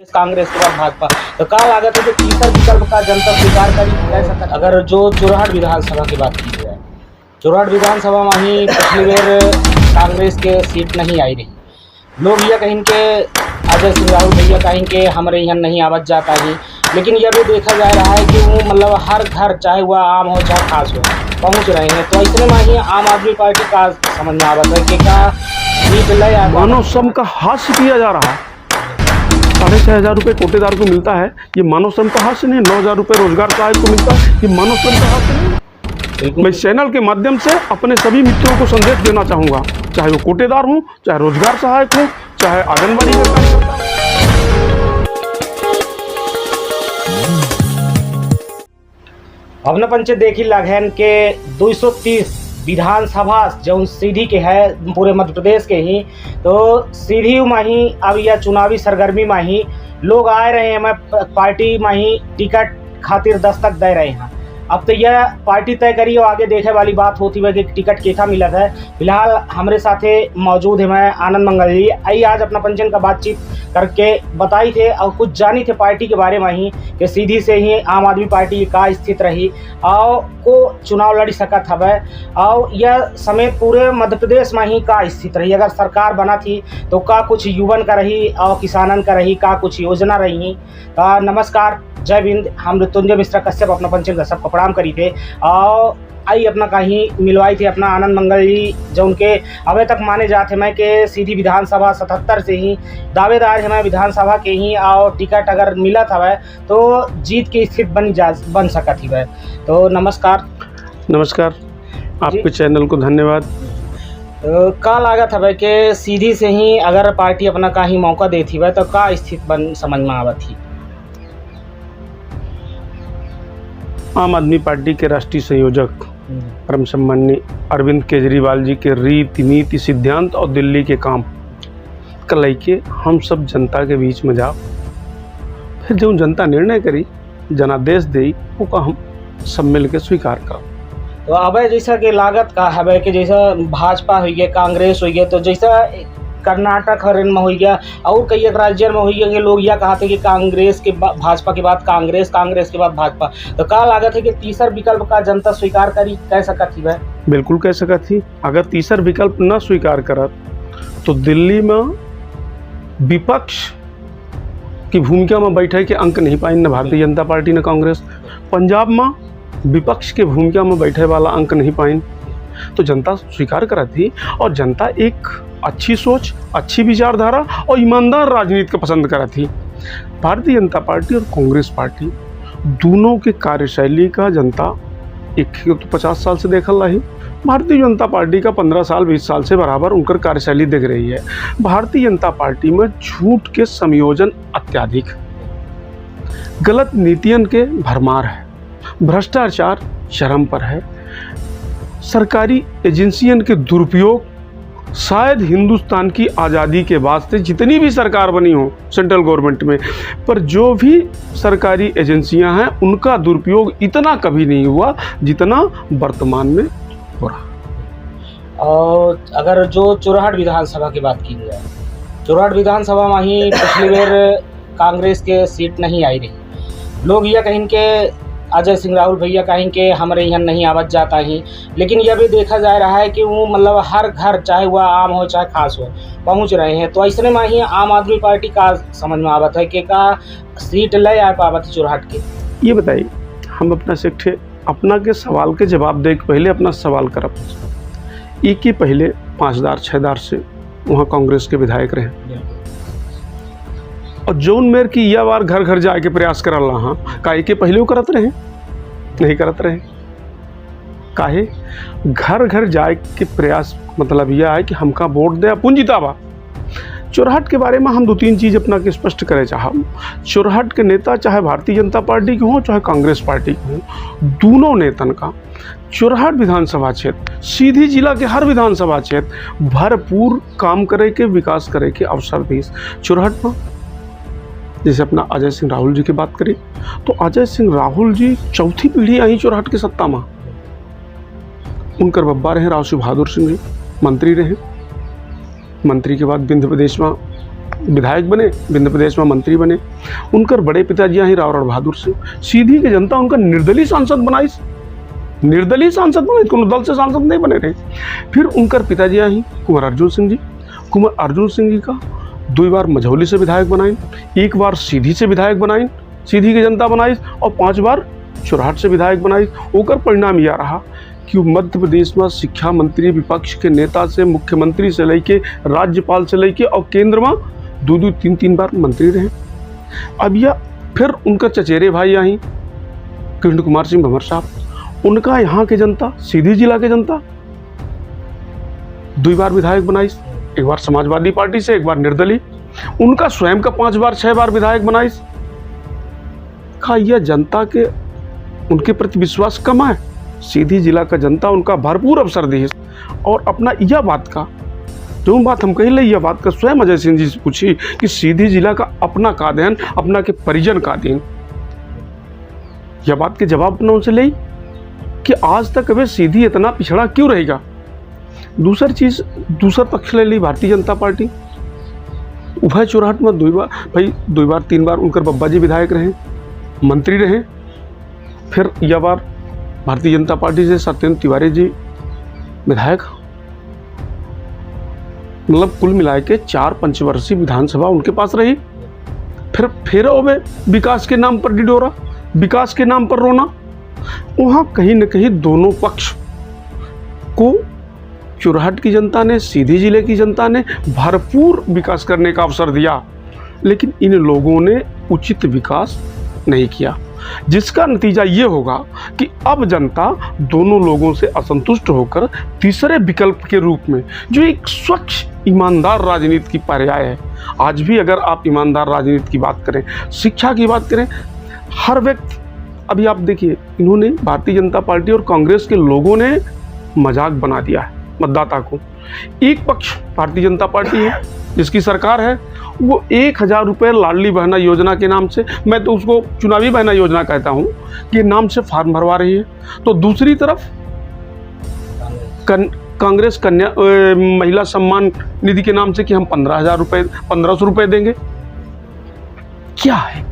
कांग्रेस के बाद भाजपा तो का लागत है कि तीसरा विकल्प का जनता स्वीकार करी कह सकता। अगर जो चुरहट विधानसभा की बात की जाए, चुरहट विधानसभा में ही पिछली बार कांग्रेस के सीट नहीं आई रही। लोग यह कहें कि अजय सिंह राहुल भैया कहें कि हमारे यहाँ नहीं आवत जाता ही, लेकिन यह भी देखा जा रहा है कि वो मतलब हर घर चाहे वह आम हो चाहे खास हो पहुँच रहे हैं। तो ऐसे में ही आम आदमी पार्टी का समझ में आवत है कि क्या सीट ले मानव श्रम का हास्य किया जा रहा है। 6,500 रुपये कोटेदार को मिलता है, ये मानव श्रम का हास्य नहीं। 9,000 रुपये रोजगार सहायक को मिलता है, ये मानव श्रम का हास्य नहीं। मैं इस चैनल के माध्यम से अपने सभी मित्रों को संदेश देना चाहूँगा, चाहे वो कोटेदार हो, चाहे रोजगार सहायक हो, चाहे आंगनबाड़ी का कार्यकर्ता। अपना पंचायत देखी लगन के 230 विधानसभा जो सीधी के है पूरे मध्य प्रदेश के ही, तो सीधी में ही अब यह चुनावी सरगर्मी में ही लोग आए रहे हैं। मैं पार्टी में ही टिकट खातिर दस्तक दे रहे हैं। अब तो यह पार्टी तय करी और आगे देखे वाली बात होती है कि टिकट केथा मिलत है। फिलहाल हमारे साथे मौजूद है मैं आनंद मंगल जी। आई आज अपना पंचन का बातचीत करके बताई थे और कुछ जानी थे पार्टी के बारे में ही कि सीधी से ही आम आदमी पार्टी का स्थित रही और को चुनाव लड़ी सकत हवे और यह समेत पूरे मध्य प्रदेश में ही का स्थित रही। अगर सरकार बना थी तो का कुछ युवन का रही और किसानन का रही, का कुछ योजना रही। नमस्कार, जय हिंद। हम मृत्युंजय मिश्रा कश्यप अपना पंचन का सबको प्रणाम करी थे और आई अपना कहीं मिलवाई थी अपना आनंद मंगल जी, जो उनके अभी तक माने जाते मैं कि सीधी विधानसभा 77 से ही दावेदार है मैं विधानसभा के ही और टिकट अगर मिला था तो जीत की स्थिति बन सका थी वह। तो नमस्कार। नमस्कार, आपके चैनल को धन्यवाद। का लागत है कि सीधी से ही अगर पार्टी अपना का ही मौका देती वह तो का स्थिति बन समझ में आवत थी। आम आदमी पार्टी के राष्ट्रीय संयोजक परम सम्माननीय अरविंद केजरीवाल जी के रीति नीति सिद्धांत और दिल्ली के काम का लेके हम सब जनता के बीच में जाओ, फिर जो जनता निर्णय करी जनादेश दे वो का हम सब मिल के स्वीकार करो। तो अब जैसा कि लागत का है कि जैसा भाजपा हुई है, कांग्रेस हुई है, तो जैसा कर्नाटक हरियाणा में हुई गया और कई एक राज्य में हुई है कि लोग यह कहते हैं कि कांग्रेस के भाजपा के बाद कांग्रेस, कांग्रेस के बाद भाजपा। तो का लागत है कि तीसरा विकल्प का जनता स्वीकार करी कह सका थी वह? बिल्कुल कह सका थी। अगर तीसरा विकल्प न स्वीकार करत तो दिल्ली में विपक्ष की भूमिका में बैठे के अंक नहीं पाई न भारतीय जनता पार्टी न कांग्रेस। पंजाब में विपक्ष के भूमिका में बैठे वाला अंक नहीं पाई, तो जनता स्वीकार करा थी। और जनता एक अच्छी सोच, अच्छी विचारधारा और ईमानदार राजनीति को पसंद करा थी। भारतीय जनता पार्टी और कांग्रेस पार्टी दोनों के कार्यशैली का जनता एक तो 50 साल से देखल रही। भारतीय जनता पार्टी का 15 साल 20 साल से बराबर उनकर कार्यशैली दिख रही है। भारतीय जनता पार्टी में झूठ के संयोजन अत्यधिक, गलत नीतियन के भरमार है, भ्रष्टाचार चरम पर है, सरकारी एजेंसियन के दुरुपयोग। शायद हिंदुस्तान की आज़ादी के बाद से जितनी भी सरकार बनी हो सेंट्रल गवर्नमेंट में, पर जो भी सरकारी एजेंसियां हैं उनका दुरुपयोग इतना कभी नहीं हुआ जितना वर्तमान में हो रहा। और अगर जो चुरहट विधानसभा की बात की जाए, चुरहट विधानसभा में ही पिछली बार कांग्रेस के सीट नहीं आई रही। लोग यह कहें कि अजय सिंह राहुल भैया कहें कि हमारे यहाँ नहीं आवत जाता ही, लेकिन यह भी देखा जा रहा है कि वो मतलब हर घर चाहे वह आम हो चाहे खास हो पहुँच रहे हैं। तो ऐसे में ही आम आदमी पार्टी का समझ में आवत है कि का सीट ले आ पावत चुरहट के। ये बताइए, हम अपना से अपना के सवाल के जवाब दे के पहले अपना सवाल करब। एक ही पहले 5,000-6,000 से वहाँ कांग्रेस के विधायक रहे और जौन मेयर की यह बार घर घर जाके प्रयास करल रहा, काहे के पहले वो करत रहे नहीं करत रहे। काहे घर घर जाए के प्रयास मतलब यह है कि हमका वोट दे अपन जितावा। चुरहट के बारे में हम 2-3 चीज़ अपना के स्पष्ट करे चाहब। चुरहट के नेता चाहे भारतीय जनता पार्टी के हों चाहे कांग्रेस पार्टी के हों, दोनों नेतन का चुरहट विधानसभा क्षेत्र, सीधी जिला के हर विधानसभा क्षेत्र भरपूर काम करे के, विकास करे के अवसर दी। चुरहट में जैसे अपना अजय सिंह राहुल जी की बात करें तो अजय सिंह राहुल जी चौथी पीढ़ी आई चुरहट के सत्ता में। उनकर बब्बा रहे राव बहादुर सिंह जी, मंत्री रहे। मंत्री के बाद विंध्य प्रदेश में विधायक बने, विंध्य प्रदेश में मंत्री बने। उनकर बड़े पिताजी ही राव रण बहादुर सिंह, सीधी की जनता उनका निर्दलीय सांसद बनाई, निर्दलीय सांसद बने, कोनो दल से सांसद नहीं बने रहे। फिर उनकर पिताजी ही कुंवर अर्जुन सिंह जी, कुंवर अर्जुन सिंह जी का 2 बार मझौली से विधायक बनाई, 1 बार सीधी से विधायक बनाई, सीधी की जनता बनाई, और 5 बार चुराहट से विधायक बनाई। ओकर परिणाम यह रहा कि मध्य प्रदेश में शिक्षा मंत्री, विपक्ष के नेता से, मुख्यमंत्री से लेके, राज्यपाल से लेके, और केंद्र में 2-2, 3-3 बार मंत्री रहे। अब यह फिर उनका चचेरे भाई यहाँ कृष्ण कुमार सिंह भंवर साहब, उनका यहाँ के जनता, सीधी जिला के जनता 2 बार विधायक बनाई, 1 बार समाजवादी पार्टी से, 1 बार निर्दलीय। उनका स्वयं का 5 बार 6 बार विधायक बनाई। का यह जनता के उनके प्रति विश्वास कम है। सीधी जिला का जनता उनका भरपूर अवसर दी। और अपना यह बात का जो बात हम कही ले, यह बात का स्वयं अजय सिंह जी से पूछी कि सीधी जिला का अपना का देन, अपना के परिजन का देन। यह बात के जवाब अपना उनसे ले कि आज तक अभी सीधी इतना पिछड़ा क्यों रहेगा। दूसरी चीज, दूसरा पक्ष ले ली भारतीय जनता पार्टी। उभय चुराहट में 2 बार, भाई 2 बार 3 बार उनकर बब्बा जी विधायक रहे, मंत्री रहे। फिर यह बार भारतीय जनता पार्टी से सत्येंद्र तिवारी जी विधायक। मतलब कुल मिला के 4 पंचवर्षीय विधानसभा उनके पास रही। फिर में विकास के नाम पर डिडोरा, विकास के नाम पर रोना। वहाँ कहीं न कहीं दोनों पक्ष को चुराहट की जनता ने, सीधी जिले की जनता ने भरपूर विकास करने का अवसर दिया, लेकिन इन लोगों ने उचित विकास नहीं किया, जिसका नतीजा ये होगा कि अब जनता दोनों लोगों से असंतुष्ट होकर तीसरे विकल्प के रूप में, जो एक स्वच्छ ईमानदार राजनीति की पर्याय है। आज भी अगर आप ईमानदार राजनीति की बात करें, शिक्षा की बात करें, हर व्यक्ति, अभी आप देखिए, इन्होंने भारतीय जनता पार्टी और कांग्रेस के लोगों ने मजाक बना दिया है मतदाता को। एक पक्ष भारतीय जनता पार्टी है जिसकी सरकार है, वो 1000 रुपये लाडली बहना योजना के नाम से, मैं तो उसको चुनावी बहना योजना कहता हूँ, के नाम से फॉर्म भरवा रही है। तो दूसरी तरफ कांग्रेस कन्या महिला सम्मान निधि के नाम से कि हम 1500 रुपये देंगे। क्या है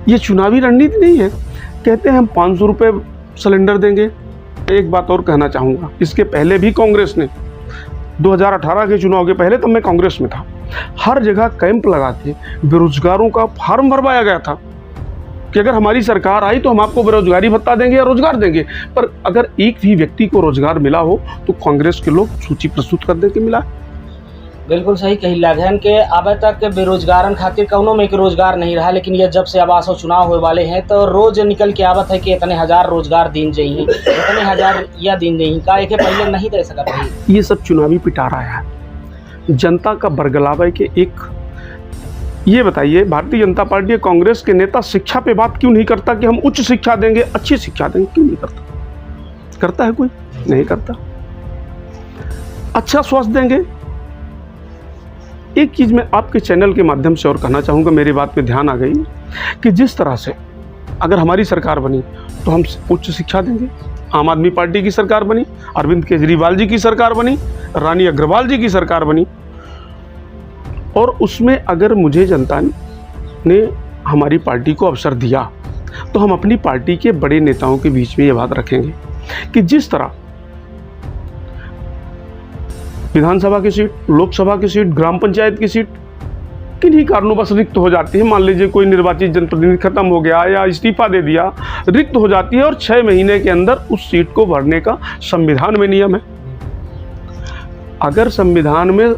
ये? चुनावी रणनीति नहीं है। कहते हैं हम 500 रुपये सिलेंडर देंगे। एक बात और कहना चाहूँगा, इसके पहले भी कांग्रेस ने 2018 के चुनाव के पहले, तब मैं कांग्रेस में था, हर जगह कैंप लगा के बेरोजगारों का फॉर्म भरवाया गया था कि अगर हमारी सरकार आई तो हम आपको बेरोजगारी भत्ता देंगे या रोजगार देंगे। पर अगर एक भी व्यक्ति को रोजगार मिला हो तो कांग्रेस के लोग सूची प्रस्तुत कर दे के मिला। बिल्कुल सही कही लागन के अब तक बेरोजगारन खातिर कौनो में के रोजगार नहीं रहा, लेकिन ये जब से अब आसो चुनाव होने वाले हैं तो रोज निकल के आवत है कि इतने 1000 रोजगार दिन जाइए, इतने 1000 या दिन जाइए, का एक पहले नहीं दे सकता है। ये सब चुनावी पिटारा है, जनता का बरगलावे के। एक ये बताइए, भारतीय जनता पार्टी कांग्रेस के नेता शिक्षा पे बात क्यों नहीं करता कि हम उच्च शिक्षा देंगे, अच्छी शिक्षा देंगे? क्यों नहीं करता? करता है कोई? नहीं करता। अच्छा स्वास्थ्य देंगे। एक चीज मैं आपके चैनल के माध्यम से और कहना चाहूँगा, मेरी बात पे ध्यान आ गई कि जिस तरह से अगर हमारी सरकार बनी तो हम उच्च शिक्षा देंगे। आम आदमी पार्टी की सरकार बनी, अरविंद केजरीवाल जी की सरकार बनी, रानी अग्रवाल जी की सरकार बनी, और उसमें अगर मुझे जनता ने हमारी पार्टी को अवसर दिया तो हम अपनी पार्टी के बड़े नेताओं के बीच में ये बात रखेंगे कि जिस तरह विधानसभा की सीट, लोकसभा की सीट, ग्राम पंचायत की सीट किन्हीं कारणों बस रिक्त हो जाती है, मान लीजिए कोई निर्वाचित जनप्रतिनिधि खत्म हो गया या इस्तीफा दे दिया, रिक्त हो जाती है और 6 महीने के अंदर उस सीट को भरने का संविधान में नियम है। अगर संविधान में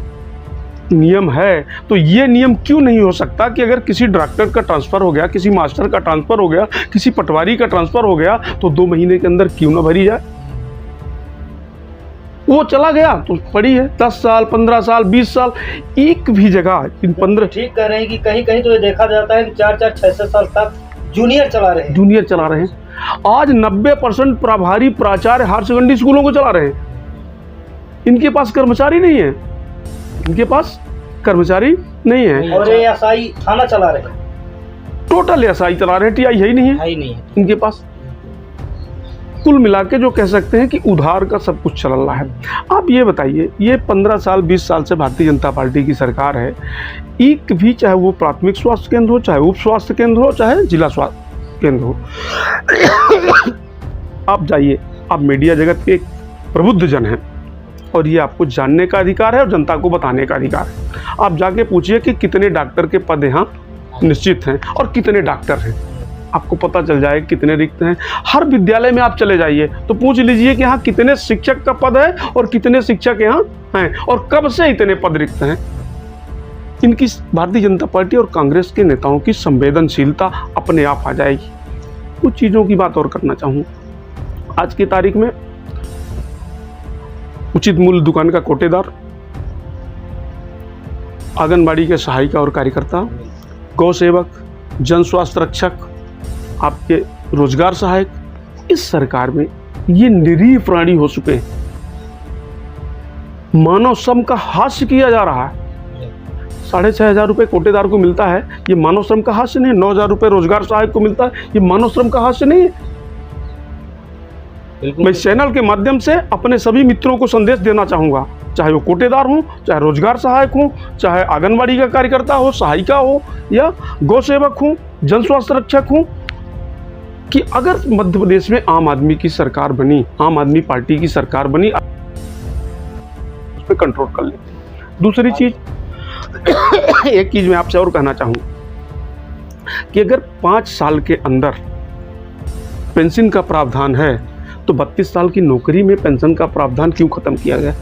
नियम है तो ये नियम क्यों नहीं हो सकता कि अगर किसी डॉक्टर का ट्रांसफर हो गया, किसी मास्टर का ट्रांसफर हो गया, किसी पटवारी का ट्रांसफर हो गया तो 2 महीने के अंदर क्यों ना भरी जाए? वो चला गया तो पड़ी है 10 साल, 15 साल, 20 साल, एक भी जगह इन 15। ठीक कह रहे हैं कि कहीं कहीं तो ये देखा जाता है कि 4-4, 6-6 साल तक जूनियर चला रहे हैं। आज 90% प्रभारी प्राचार्य हायर सेकेंडरी स्कूलों को चला रहे हैं। इनके पास कर्मचारी नहीं है, इनके पास कर्मचारी नहीं है। और ये एसआई थाना चला रहे हैं, टोटल एसआई चला रहे हैं, टीआई है ही नहीं है इनके पास। कुल मिला के जो कह सकते हैं कि उधार का सब कुछ चल रहा है। आप ये बताइए, ये 15 साल 20 साल से भारतीय जनता पार्टी की सरकार है, एक भी, चाहे वो प्राथमिक स्वास्थ्य केंद्र हो, चाहे उप स्वास्थ्य केंद्र हो, चाहे जिला स्वास्थ्य केंद्र हो, आप जाइए, आप मीडिया जगत के एक प्रबुद्ध जन हैं और ये आपको जानने का अधिकार है और जनता को बताने का अधिकार है। आप जाके पूछिए कि कितने डॉक्टर के पद यहाँ निश्चित हैं और कितने डॉक्टर हैं, आपको पता चल जाए कितने रिक्त हैं। हर विद्यालय में आप चले जाइए तो पूछ लीजिए कि यहाँ कितने शिक्षक का पद है और कितने शिक्षक यहाँ हैं और कब से इतने पद रिक्त हैं। इनकी भारतीय जनता पार्टी और कांग्रेस के नेताओं की संवेदनशीलता अपने आप आ जाएगी। कुछ चीज़ों की बात और करना चाहूँ। आज की तारीख में उचित मूल्य दुकान का कोटेदार, आंगनबाड़ी के सहायिका और कार्यकर्ता, गौ सेवक, जन स्वास्थ्य रक्षक, आपके रोजगार सहायक, इस सरकार में ये निरीह प्राणी हो चुके हैं। मानव श्रम का हास्य किया जा रहा है। 6,500 रुपये कोटेदार को मिलता है, ये मानव श्रम का हास्य नहीं है। 9,000 रुपये रोजगार सहायक को मिलता है, ये मानव श्रम का हास्य नहीं है। मैं इस चैनल के माध्यम से अपने सभी मित्रों को संदेश देना चाहूँगा, चाहे वो कोटेदार हो, चाहे रोजगार सहायक हो, चाहे आंगनबाड़ी का कार्यकर्ता हो, सहायिका हो, या गौ सेवक हो, जन स्वास्थ्य रक्षक हो, कि अगर मध्य प्रदेश में आम आदमी की सरकार बनी, आम आदमी पार्टी की सरकार बनी, उस पर कंट्रोल कर ले। दूसरी चीज, एक चीज मैं आपसे और कहना चाहूँ कि अगर 5 साल के अंदर पेंशन का प्रावधान है तो 32 साल की नौकरी में पेंशन का प्रावधान क्यों खत्म किया गया?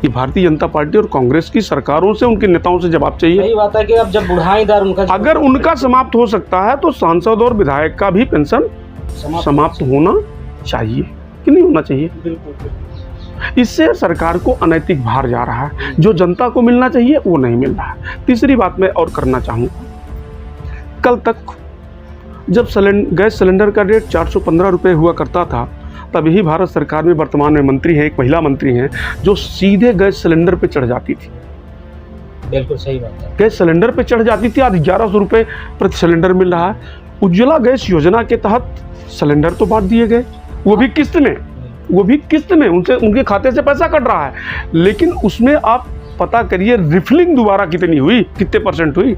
ये भारतीय जनता पार्टी और कांग्रेस की सरकारों से, उनके नेताओं से जवाब चाहिए। यही बात है कि अब जब बुढ़ाई दर उनका, अगर उनका समाप्त हो सकता है तो सांसद और विधायक का भी पेंशन समाप्त होना चाहिए कि नहीं होना चाहिए? बिल्कुल। इससे सरकार को अनैतिक भार जा रहा है, जो जनता को मिलना चाहिए वो नहीं मिल रहा है। तीसरी बात मैं और करना चाहूँगा, कल तक जब गैस सिलेंडर का रेट 415 रुपये हुआ करता था, तब यही भारत सरकार में वर्तमान में मंत्री हैं, एक महिला मंत्री हैं, जो सीधे गैस सिलेंडर पे चढ़ जाती थी। बिल्कुल सही बात है। गैस सिलेंडर पे चढ़ जाती थी। आज 1100 रुपये प्रति सिलेंडर मिल रहा है। उज्ज्वला गैस योजना के तहत सिलेंडर तो बांट दिए गए, वो भी किस्त में, उनके खाते से पैसा कट रहा है, लेकिन उसमें आप पता करिए रिफिलिंग दोबारा कितनी हुई, कितने % हुई।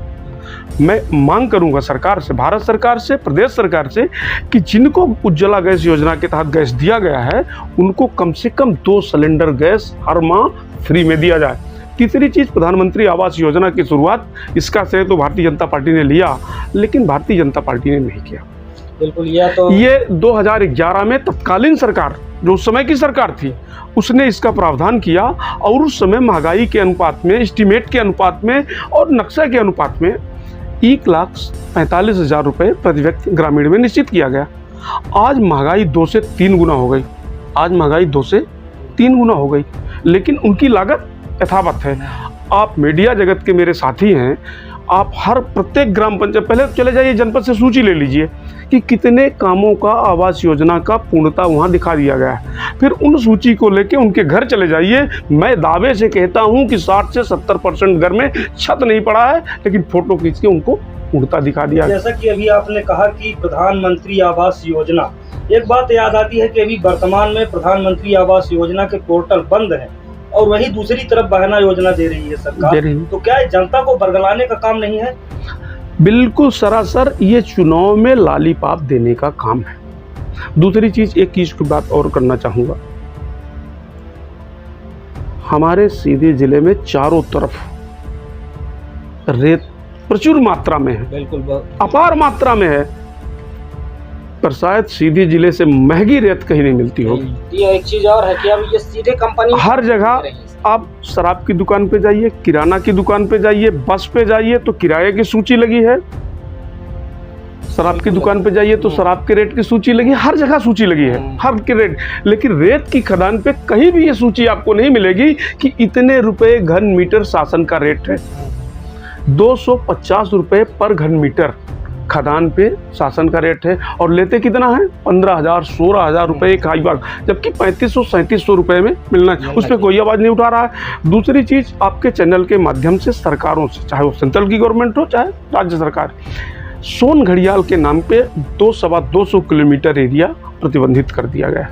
मैं मांग करूंगा सरकार से, भारत सरकार से, प्रदेश सरकार से, कि जिनको उज्ज्वला गैस योजना के तहत गैस दिया गया है उनको कम से कम 2 सिलेंडर गैस हर माह फ्री में दिया जाए। तीसरी चीज़, प्रधानमंत्री आवास योजना की शुरुआत, इसका श्रेय तो भारतीय जनता पार्टी ने लिया, लेकिन भारतीय जनता पार्टी ने नहीं किया। बिल्कुल। ये 2011 में तत्कालीन सरकार, जो उस समय की सरकार थी, उसने इसका प्रावधान किया और उस समय महंगाई के अनुपात में, एस्टीमेट के अनुपात में और नक्शे के अनुपात में 1,45,000 रुपये प्रति व्यक्ति ग्रामीण में निश्चित किया गया। आज महंगाई 2 से 3 गुना हो गई, लेकिन उनकी लागत यथावत है। आप मीडिया जगत के मेरे साथी हैं, आप हर प्रत्येक ग्राम पंचायत, पहले चले जाइए जनपद से सूची ले लीजिए कि कितने कामों का आवास योजना का पूर्णता वहाँ दिखा दिया गया है। फिर उन सूची को लेके उनके घर चले जाइए। मैं दावे से कहता हूँ कि 60 से 70% घर में छत नहीं पड़ा है, लेकिन फोटो खींच के उनको पूर्णता दिखा दिया गया। जैसा कि अभी आपने कहा कि प्रधानमंत्री आवास योजना, एक बात याद आती है कि अभी वर्तमान में प्रधानमंत्री आवास योजना के पोर्टल बंद है और वही दूसरी तरफ बहाना योजना दे रही है सरकार, तो क्या जनता को बरगलाने का काम नहीं है? बिल्कुल सरासर ये चुनाव में लालीपाप देने का काम है। दूसरी चीज, एक चीज की बात और करना चाहूंगा, हमारे सीधी जिले में चारों तरफ रेत प्रचुर मात्रा में है, बिल्कुल अपार मात्रा में है, पर शायद सीधी जिले से महंगी रेत कहीं नहीं मिलती होगी। ये एक चीज और है कि अब ये सीधे कंपनी, हर जगह आप शराब की दुकान पे जाइए, किराना की दुकान पे जाइए, बस पे जाइए तो किराए की सूची लगी है, शराब की दुकान पे जाइए तो शराब के रेट की सूची लगी है, हर जगह सूची लगी है, हर के रेट। लेकिन रेत की खदान पे कहीं भी ये सूची आपको नहीं मिलेगी कि इतने रुपए घन मीटर शासन का रेट है। 250 रुपये पर घन मीटर खदान पे शासन का रेट है, और लेते कितना है? 15,000 16,000 रुपये एक हाई बाग, जबकि 3500-3700 रुपये में मिलना है। उस पर कोई आवाज़ नहीं उठा रहा है। दूसरी चीज़, आपके चैनल के माध्यम से सरकारों से, चाहे वो सेंट्रल की गवर्नमेंट हो चाहे राज्य सरकार, सोन घड़ियाल के नाम पे 200-250 किलोमीटर एरिया प्रतिबंधित कर दिया गया।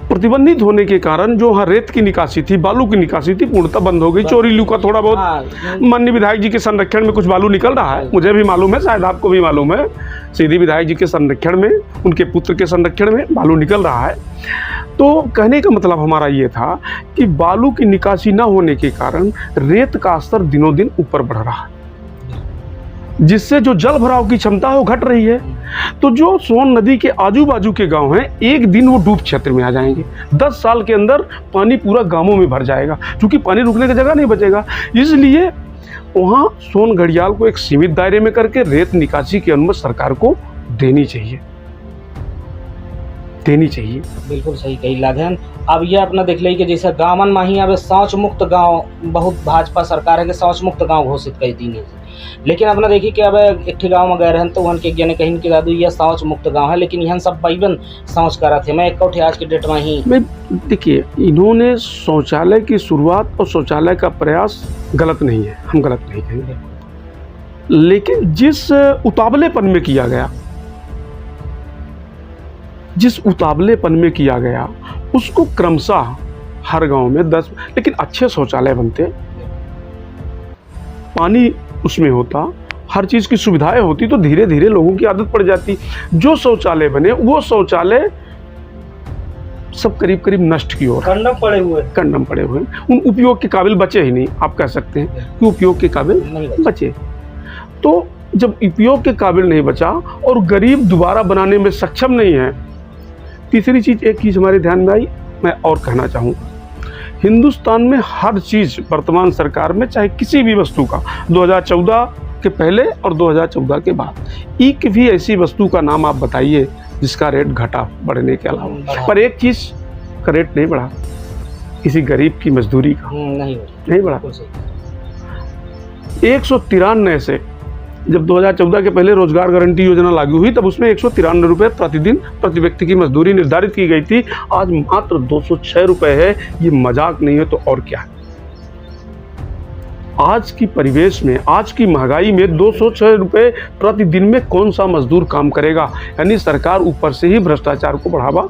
प्रतिबंधित होने के कारण जो वहाँ रेत की निकासी थी, बालू की निकासी थी, पूर्णतः बंद हो गई। चोरी लुका थोड़ा बहुत माननीय विधायक जी के संरक्षण में कुछ बालू निकल रहा है, मुझे भी मालूम है, शायद आपको भी मालूम है। सीधी विधायक जी के संरक्षण में, उनके पुत्र के संरक्षण में बालू निकल रहा है। तो कहने का मतलब हमारा ये था कि बालू की निकासी न होने के कारण रेत का स्तर दिनों दिन ऊपर बढ़ रहा है, जिससे जो जल भराव की क्षमता है वो घट रही है। तो जो सोन नदी के आजू बाजू के गांव हैं, एक दिन वो डूब क्षेत्र में आ जाएंगे। 10 साल के अंदर पानी पूरा गांवों में भर जाएगा, क्योंकि पानी रुकने की जगह नहीं बचेगा। इसलिए वहाँ सोन घड़ियाल को एक सीमित दायरे में करके रेत निकासी की अनुमति सरकार को देनी चाहिए। बिल्कुल सही कही लाधन। अब ये अपना देख ली कि जैसे गाँवन में ही अब शौच मुक्त गाँव, बहुत भाजपा सरकार है कि शौच मुक्त गाँव घोषित कर दी है, लेकिन अपना देखिए कि अब एक गाँव में गए रहन तो उनके ज्ञान कहीं कि दादू यह शौच मुक्त गाँव है, लेकिन यहाँ सब बैबन शौच करा थे। मैं एक आज के डेट में ही देखिए, इन्होंने शौचालय की शुरुआत और शौचालय का प्रयास गलत नहीं है, हम गलत नहीं कहेंगे, लेकिन जिस उतावलेपन में किया गया उसको क्रमशः हर गांव में 10, लेकिन अच्छे शौचालय बनते, पानी उसमें होता, हर चीज़ की सुविधाएं होती, तो धीरे धीरे लोगों की आदत पड़ जाती। जो शौचालय बने वो शौचालय सब करीब करीब नष्ट की ओर कंडम पड़े हुए, उन उपयोग के काबिल बचे ही नहीं। आप कह सकते हैं कि उपयोग के काबिल नहीं बचे। तो जब उपयोग के काबिल नहीं बचा और गरीब दोबारा बनाने में सक्षम नहीं है, तीसरी चीज़, एक चीज़ हमारे ध्यान में आई, मैं और कहना चाहूँगा, हिंदुस्तान में हर चीज़ वर्तमान सरकार में, चाहे किसी भी वस्तु का, 2014 के पहले और 2014 के बाद, एक भी ऐसी वस्तु का नाम आप बताइए जिसका रेट घटा बढ़ने के अलावा। पर एक चीज़ का रेट नहीं बढ़ा, किसी गरीब की मजदूरी का नहीं बढ़ा। 193 से जब 2014 के पहले रोजगार गारंटी योजना लागू हुई, तब उसमें 193 रुपये प्रतिदिन प्रति व्यक्ति की मजदूरी निर्धारित की गई थी। आज मात्र 206 रुपये है। ये मजाक नहीं है तो और क्या है। आज की परिवेश में, आज की महंगाई में 206 रुपये प्रतिदिन में कौन सा मजदूर काम करेगा? यानी सरकार ऊपर से ही भ्रष्टाचार को बढ़ावा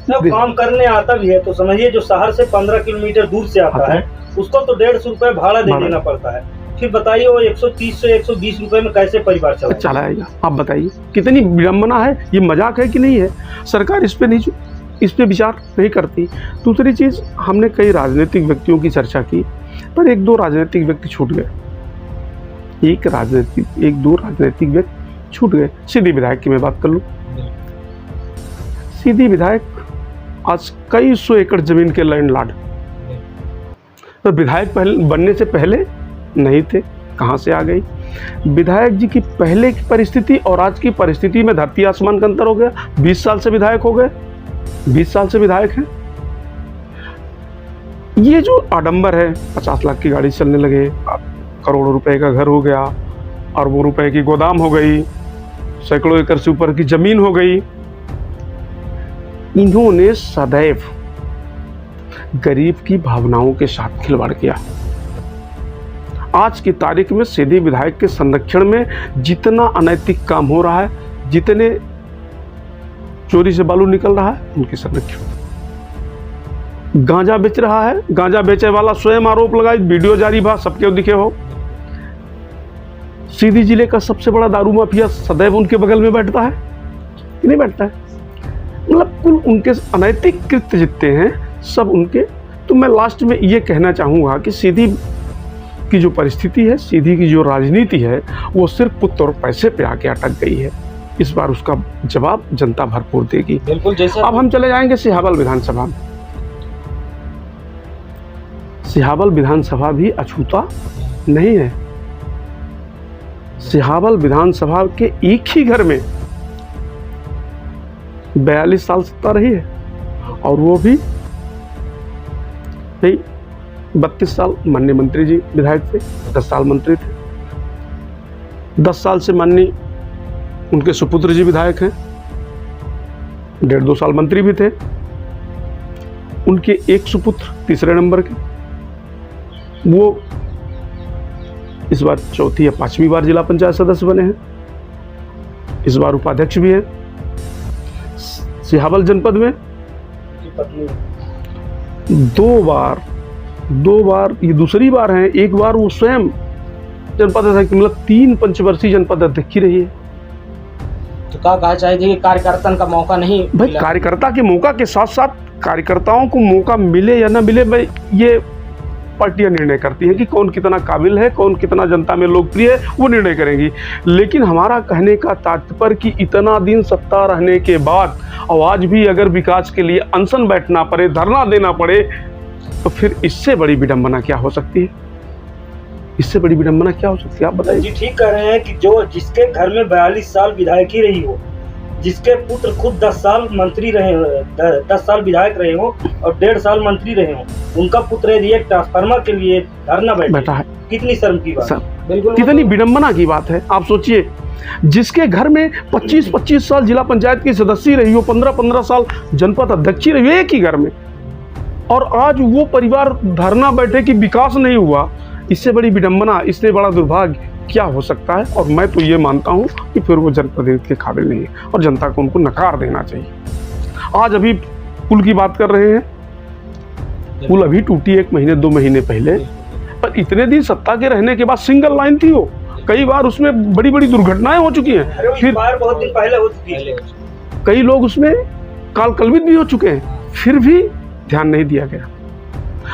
काम करने आता भी है तो समझिए, जो शहर से 15 किलोमीटर दूर से आता है उसको तो 150 रुपये भाड़ा देना पड़ता है। फिर बताइए वो 130 से 120 रुपए में कैसे परिवार चलाएगा? आप बताइए, कितनी विडम्बना है। ये मजाक है कि नहीं है? सरकार इस पे विचार नहीं करती। दूसरी चीज़, हमने कई राजनीतिक व्यक्तियों की चर्चा की, पर एक दो राजनीतिक व्यक्ति छूट गए। एक दो राजनीतिक व्यक्ति छूट गए। सीधी विधायक की मैं बात कर लूँ। सीधी विधायक आज कई 100 एकड़ जमीन के लैंडलॉर्ड, तो विधायक बनने से पहले नहीं थे, कहाँ से आ गई? विधायक जी की पहले की परिस्थिति और आज की परिस्थिति में धरती आसमान का अंतर हो गया। 20 साल से विधायक हो गए, 20 साल से विधायक हैं। ये जो आडंबर है, 50 लाख की गाड़ी चलने लगे, करोड़ों रुपए का घर हो गया, अरबों रुपए की गोदाम हो गई, सैकड़ों एकड़ से ऊपर की जमीन हो गई। इन्होंने सदैव गरीब की भावनाओं के साथ खिलवाड़ किया। आज की तारीख में सीधी विधायक के संरक्षण में जितना अनैतिक काम हो रहा है, जितने चोरी से बालू निकल रहा है, उनके संरक्षण। गांजा बेच रहा है, गांजा बेचे वाला स्वयं आरोप लगाए, वीडियो जारी भा, सबके दिखे हो। सीधी जिले का सबसे बड़ा दारू माफिया सदैव उनके बगल में बैठता है कि नहीं बैठता है? मतलब कुल उनके अनैतिक कृत्य जितने हैं सब उनके। तो मैं लास्ट में ये कहना चाहूँगा कि सीधी की जो परिस्थिति है, सीधी की जो राजनीति है, वो सिर्फ पुत्र और पैसे पे आके अटक गई है। इस बार उसका जवाब जनता भरपूर देगी। बिल्कुल। जैसे अब हम चले जाएंगे सिहावल विधानसभा में। सिहावल विधानसभा भी अछूता नहीं है। सिहावल विधानसभा के एक ही घर में 42 साल सत्ता रही है, और वो भी 32 साल माननीय मंत्री जी विधायक थे, 10 साल मंत्री थे, 10 साल से माननीय उनके सुपुत्र जी विधायक हैं, 1.5-2 साल मंत्री भी थे। उनके एक सुपुत्र तीसरे नंबर के, वो इस बार 4वीं या 5वीं बार जिला पंचायत सदस्य बने हैं, इस बार उपाध्यक्ष भी हैं। सिहावल जनपद में उनकी पत्नी 2 बार, ये दूसरी बार है। एक बार वो स्वयं जनपद अध्यक्ष, मतलब 3 पंचवर्षीय जनपद अध्यक्ष रही है। तो क्या कहा चाहिए कि कार्यकर्ता का मौका नहीं भाई मिला? कार्यकर्ता के मौका के साथ साथ कार्यकर्ताओं को मौका मिले या ना मिले, भाई ये पार्टियां निर्णय करती है कि कौन कितना काबिल है, कौन कितना जनता में लोकप्रिय है, वो निर्णय करेंगी। लेकिन हमारा कहने का तात्पर्य कि इतना दिन सत्ता रहने के बाद और आज भी अगर विकास के लिए अनशन बैठना पड़े, धरना देना पड़े, तो फिर इससे बड़ी विडंबना क्या हो सकती है? इससे बड़ी विडंबना क्या हो सकती है, आप बताइए। जी ठीक कह रहे हैं कि जो जिसके घर में 42 साल विधायकी रही हो, जिसके पुत्र खुद 10 साल मंत्री रहे हो, 10 साल विधायक रहे हो और 1.5 साल मंत्री रहे हो, उनका पुत्र यदि एक ट्रांसफार्मर के लिए धरना बैठा है, कितनी शर्म की बात है। बिल्कुल, कितनी विडंबना की बात है। आप सोचिए, जिसके घर में 25-25 साल जिला पंचायत की सदस्य रही हो, 15-15 साल जनपद अध्यक्ष रही हो एक ही घर में, और आज वो परिवार धरना बैठे कि विकास नहीं हुआ। इससे बड़ी विडंबना, इससे बड़ा दुर्भाग्य क्या हो सकता है? और मैं तो ये मानता हूँ कि फिर वो जनप्रतिनिधि के काबिल नहीं है और जनता को उनको नकार देना चाहिए। आज अभी पुल की बात कर रहे हैं, पुल अभी टूटी 1 महीने 2 महीने पहले, पर इतने दिन सत्ता के रहने के बाद सिंगल लाइन थी वो। कई बार उसमें बड़ी बड़ी दुर्घटनाएं हो चुकी हैं, फिर बहुत दिन पहले हो चुकी है, कई लोग उसमें कालकलवित भी हो चुके हैं, फिर भी ध्यान नहीं दिया गया।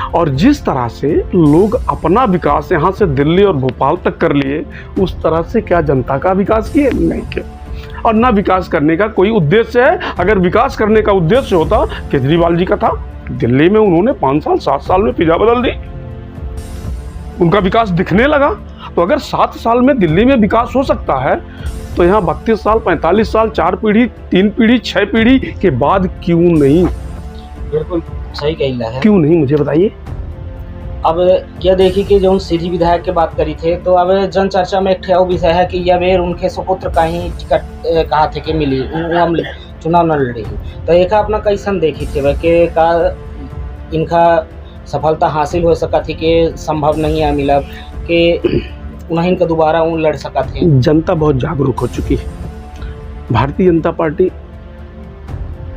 और जिस तरह से लोग अपना विकास यहाँ से दिल्ली और भोपाल तक कर लिए, उस तरह से क्या जनता का विकास किए? नहीं किया। और ना विकास करने का कोई उद्देश्य है। अगर विकास करने का उद्देश्य होता, केजरीवाल जी का था, दिल्ली में उन्होंने 5 साल 7 साल में फिजा बदल दी, उनका विकास दिखने लगा। तो अगर 7 साल में दिल्ली में विकास हो सकता है, तो यहाँ 32 साल 45 साल 4 पीढ़ी 3 पीढ़ी 6 पीढ़ी के बाद क्यों नहीं? बिल्कुल सही कहिला है। क्यों नहीं, मुझे बताइए। अब क्या देखी कि जो सीधी विधायक की बात करी थे, तो अब जन चर्चा में एक ठेव विषय है कि यह बेर उनके सुपुत्र का ही टिकट कहा थे कि मिली, हम चुनाव न लड़ी। तो एक अपना कैसन देखी थे वह के का इनका सफलता हासिल हो सका थी कि संभव नहीं है मिला कि उन्हें इनका दोबारा उन लड़ सका थे। जनता बहुत जागरूक हो चुकी है। भारतीय जनता पार्टी,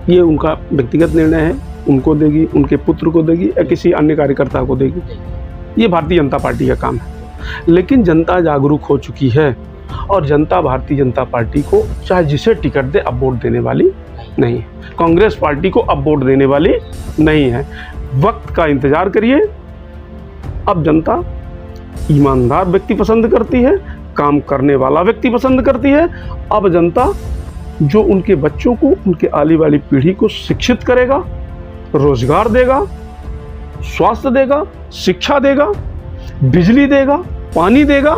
ये उनका व्यक्तिगत निर्णय है, उनको देगी, उनके पुत्र को देगी या किसी अन्य कार्यकर्ता को देगी, ये भारतीय जनता पार्टी का काम है। लेकिन जनता जागरूक हो चुकी है और जनता भारतीय जनता पार्टी को चाहे जिसे टिकट दे अब वोट देने वाली नहीं है। कांग्रेस पार्टी को अब वोट देने वाली नहीं है। वक्त का इंतजार करिए। अब जनता ईमानदार व्यक्ति पसंद करती है, काम करने वाला व्यक्ति पसंद करती है। अब जनता जो उनके बच्चों को, उनके आने वाली पीढ़ी को शिक्षित करेगा, रोजगार देगा, स्वास्थ्य देगा, शिक्षा देगा, बिजली देगा, पानी देगा,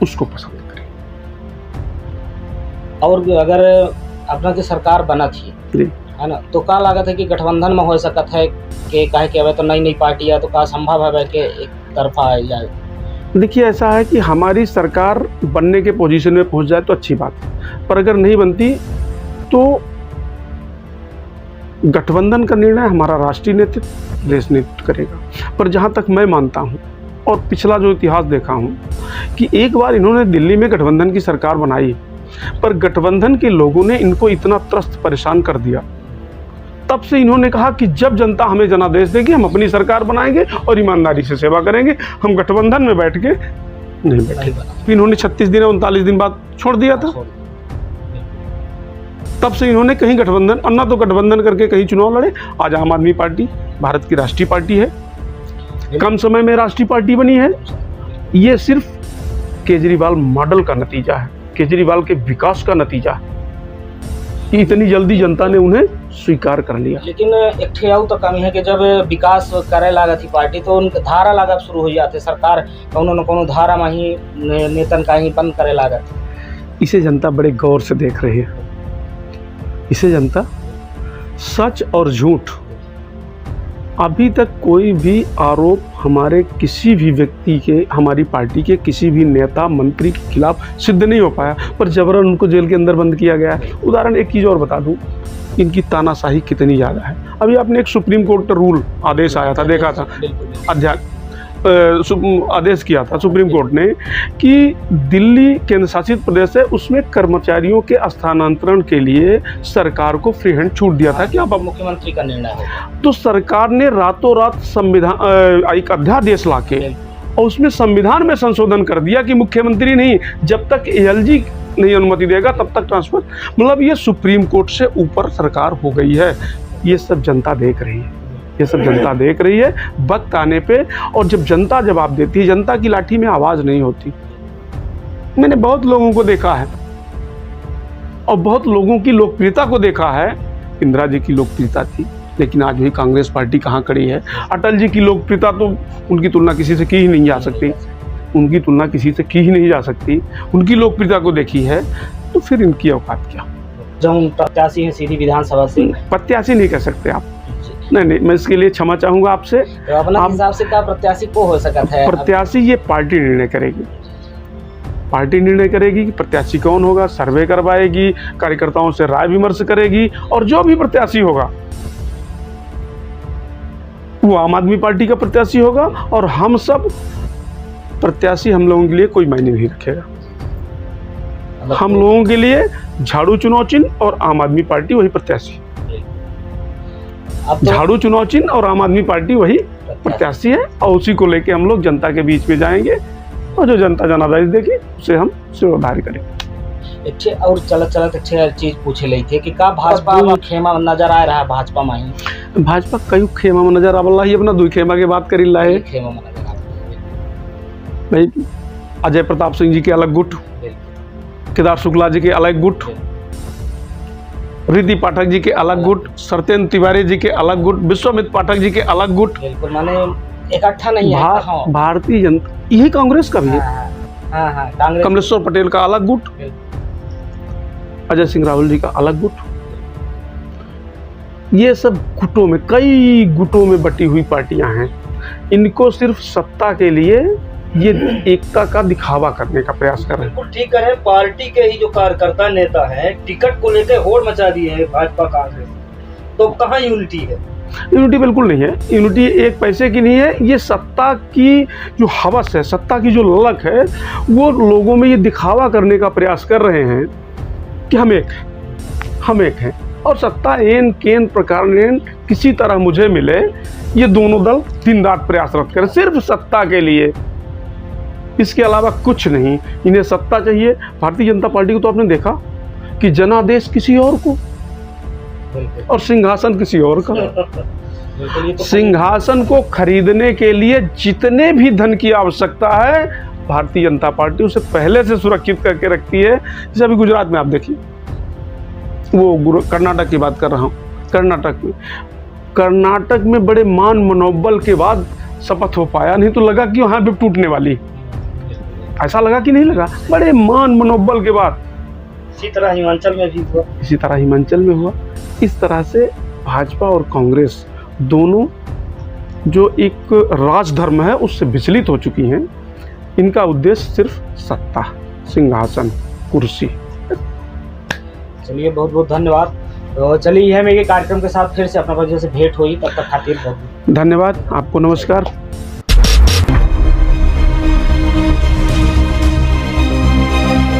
उसको पसंद करें। और अगर अपना की सरकार बना थी, है ना, तो का लागत है कि गठबंधन में हो सकता है कि काहे कि अब तो नई नई पार्टी है, तो का संभव है कि एक तरफा आ जाए? देखिए, ऐसा है कि हमारी सरकार बनने के पोजीशन में पहुंच जाए तो अच्छी बात है, पर अगर नहीं बनती तो गठबंधन का निर्णय हमारा राष्ट्रीय नेतृत्व, देश नेतृत्व करेगा। पर जहां तक मैं मानता हूं और पिछला जो इतिहास देखा हूं कि एक बार इन्होंने दिल्ली में गठबंधन की सरकार बनाई, पर गठबंधन के लोगों ने इनको इतना त्रस्त परेशान कर दिया, तब से इन्होंने कहा कि जब जनता हमें जनादेश देगी हम अपनी सरकार बनाएंगे और ईमानदारी से सेवा करेंगे, हम गठबंधन में बैठ के नहीं बैठे। फिर इन्होंने 36 दिन 39 दिन बाद छोड़ दिया था। तब से इन्होंने कहीं गठबंधन, अन्ना तो गठबंधन करके कहीं चुनाव लड़े। आज आम आदमी पार्टी भारत की राष्ट्रीय पार्टी है, कम समय में राष्ट्रीय पार्टी बनी है। ये सिर्फ केजरीवाल मॉडल का नतीजा है, केजरीवाल के विकास का नतीजा है कि इतनी जल्दी जनता ने उन्हें स्वीकार कर लिया। लेकिन एक ठेऊ तो कमी है कि जब विकास करे लागत थी पार्टी, तो उनके धारा लागत शुरू हो जाते, सरकार कोनो न कोनो धारा में ही नेतन का ही बंद करे लागत। इसे जनता बड़े गौर से देख रही है। इसे जनता सच और झूठ, अभी तक कोई भी आरोप हमारे किसी भी व्यक्ति के, हमारी पार्टी के किसी भी नेता मंत्री के खिलाफ सिद्ध नहीं हो पाया, पर जबरन उनको जेल के अंदर बंद किया गया है। उदाहरण एक चीज़ और बता दूं, इनकी तानाशाही कितनी ज़्यादा है। अभी आपने एक सुप्रीम कोर्ट का रूल आदेश आया था, देखा था, अध्याय आदेश किया था सुप्रीम कोर्ट ने कि दिल्ली केंद्र शासित प्रदेश है, उसमें कर्मचारियों के स्थानांतरण के लिए सरकार को फ्री हैंड छूट दिया था कि अब मुख्यमंत्री का निर्णय होगा। तो सरकार ने रातों रात संविधान एक अध्यादेश लाके और उसमें संविधान में संशोधन कर दिया कि मुख्यमंत्री नहीं, जब तक एएलजी नहीं अनुमति देगा तब तक ट्रांसफर। मतलब ये सुप्रीम कोर्ट से ऊपर सरकार हो गई है। ये सब जनता देख रही है, ये सब जनता देख रही है वक्त आने पे। और जब जनता जवाब देती है, जनता की लाठी में आवाज़ नहीं होती। मैंने बहुत लोगों को देखा है और बहुत लोगों की लोकप्रियता को देखा है। इंदिरा जी की लोकप्रियता थी, लेकिन आज भी कांग्रेस पार्टी कहाँ खड़ी है। अटल जी की लोकप्रियता तो उनकी तुलना किसी से की ही नहीं जा सकती, उनकी तुलना किसी से की ही नहीं जा सकती। उनकी लोकप्रियता को देखी है, तो फिर इनकी औकात क्या। जो प्रत्याशी हैं सीधी विधानसभा से, प्रत्याशी नहीं कह सकते आप। नहीं, मैं इसके लिए क्षमा चाहूँगा आपसे। तो अपना हिसाब से क्या प्रत्याशी को हो सकता है? प्रत्याशी ये पार्टी निर्णय करेगी, पार्टी निर्णय करेगी कि प्रत्याशी कौन होगा, सर्वे करवाएगी, कार्यकर्ताओं से राय विमर्श करेगी, और जो भी प्रत्याशी होगा वो आम आदमी पार्टी का प्रत्याशी होगा। और हम सब प्रत्याशी हम लोगों के लिए कोई मायने नहीं रखेगा। हम लोगों के लिए झाड़ू चुनाव चिन्ह और आम आदमी पार्टी वही प्रत्याशी। झाड़ू चुनाव चिन्ह और आम आदमी पार्टी वही प्रत्याशी है, और उसी को लेके हम लोग जनता के बीच में जाएंगे, और जो जनता जनादेश देगी उसे हम सेवाधारी करेंगे। अच्छे और चलत अच्छे चीज पूछे ली थे कि का भाजपा में खेमा नजर आ रहा है। भाजपा में ही भाजपा कई खेमा में नजर आवला ही, अपना दुई खेमा के बात करी लाए खेमा में नजर आ भाई। अजय प्रताप सिंह जी के अलग गुट, केदार शुक्ला जी के अलग गुट, रिद्धि पाठक जी के अलग गुट, सत्येंद्र तिवारी जी के अलग गुट, विश्वामित्र पाठक जी के अलग गुट। बिल्कुल, माने इकट्ठा नहीं है। भारतीय जनता, यही कांग्रेस का भी है। कांग्रेस, कमलेश्वर पटेल का अलग गुट, अजय सिंह राहुल जी का अलग गुट। ये सब गुटों में, कई गुटों में बटी हुई पार्टियां हैं। इनको सिर्फ सत्ता के लिए ये एकता का दिखावा करने का प्रयास कर रहे हैं। बिल्कुल ठीक है। पार्टी के ही जो कार्यकर्ता नेता हैं टिकट को लेकर होड़ मचा दी है भाजपा कांग्रेस, तो कहाँ यूनिटी है? यूनिटी बिल्कुल नहीं है। यूनिटी एक पैसे की नहीं है। ये सत्ता की जो हवस है, सत्ता की जो ललक है, वो लोगों में ये दिखावा करने का प्रयास कर रहे हैं कि हम एक हैं, हम एक हैं। और सत्ता एन केन प्रकार किसी तरह मुझे मिले, ये दोनों दल दिन रात प्रयासरत करें सिर्फ सत्ता के लिए, इसके अलावा कुछ नहीं। इन्हें सत्ता चाहिए। भारतीय जनता पार्टी को तो आपने देखा कि जनादेश किसी और को और सिंहासन किसी और का। सिंहासन को खरीदने के लिए जितने भी धन की आवश्यकता है, भारतीय जनता पार्टी उसे पहले से सुरक्षित करके रखती है। जैसे अभी गुजरात में आप देखिए, वो कर्नाटक की बात कर रहा हूँ, कर्नाटक में बड़े मान मनोबल के बाद शपथ हो पाया, नहीं तो लगा कि वहाँ भी टूटने वाली। ऐसा लगा कि नहीं लगा? बड़े मान मनोबल के बाद। इसी तरह हिमाचल में भी हुआ, इसी तरह हिमाचल में हुआ। इस तरह से भाजपा और कांग्रेस दोनों जो एक राजधर्म है उससे विचलित हो चुकी हैं। इनका उद्देश्य सिर्फ सत्ता, सिंहासन, कुर्सी। चलिए, बहुत बहुत धन्यवाद। तो चलिए, यह मेरे कार्यक्रम के साथ फिर से अपना परिचय से भेंट हुई, तब तक खातिर बहुत धन्यवाद। आपको नमस्कार।